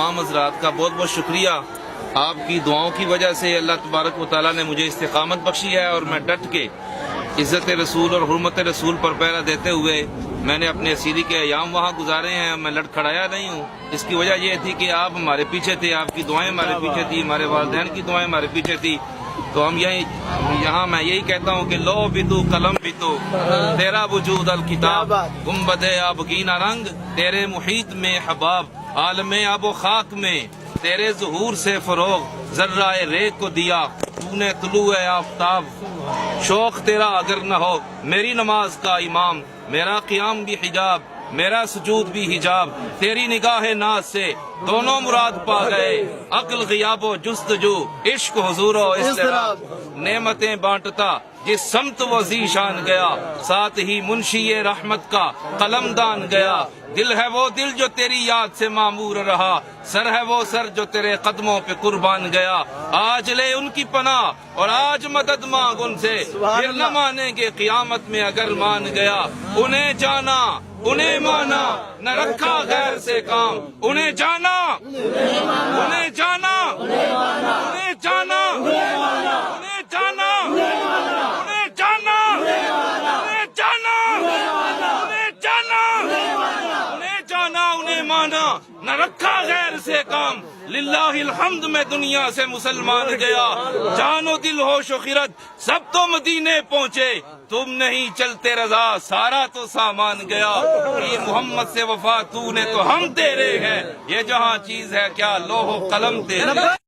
تمام حضرات کا بہت بہت شکریہ. آپ کی دعاؤں کی وجہ سے اللہ تبارک و تعالیٰ نے مجھے استقامت بخشی ہے اور میں ڈٹ کے عزت رسول اور حرمت رسول پر پہرا دیتے ہوئے میں نے اپنے اسیری کے ایام وہاں گزارے ہیں. میں لڑ کھڑایا نہیں ہوں. اس کی وجہ یہ تھی کہ آپ ہمارے پیچھے تھے, آپ کی دعائیں ہمارے پیچھے تھی, ہمارے والدین کی دعائیں ہمارے پیچھے تھی. تو ہم یہاں میں یہی کہتا ہوں کہ لو بھی تو قلم بھی تو تیرا وجود الکتاب, گنبد آبگینہ رنگ تیرے محیط میں حباب, عالم آب و خاک میں تیرے ظہور سے فروغ, ذرہ ریگ کو دیا تو نے طلوع آفتاب. شوق تیرا اگر نہ ہو میری نماز کا امام, میرا قیام بھی حجاب میرا سجود بھی حجاب, تیری نگاہ ناز سے دونوں مراد پا گئے, عقل غیاب و جستجو عشق حضور و اضطراب. نعمتیں بانٹتا جس سمت و ذیشان گیا, ساتھ ہی منشی رحمت کا قلم دان گیا. دل ہے وہ دل جو تیری یاد سے معمور رہا, سر ہے وہ سر جو تیرے قدموں پہ قربان گیا. آج لے ان کی پناہ اور آج مدد مانگ ان سے, پھر نہ مانیں گے قیامت میں اگر مان گیا. انہیں جانا انہیں مانا نہ رکھا غیر سے کام, انہیں جانا انہیں جانا انہیں جانا انہیں جانا انہیں جانا انہیں جانا انہیں جانا انہیں جانا انہیں مانا نہ رکھا غیر سے کام. للہ الحمد میں دنیا سے مسلمان گیا, جان و دل ہوش و خرد سب تو مدینے پہنچے. تم نہیں چلتے رضا سارا تو سامان گیا. یہ محمد سے وفا تو نے تو ہم تیرے ہیں, یہ جہاں چیز ہے کیا لوح و قلم تیرے.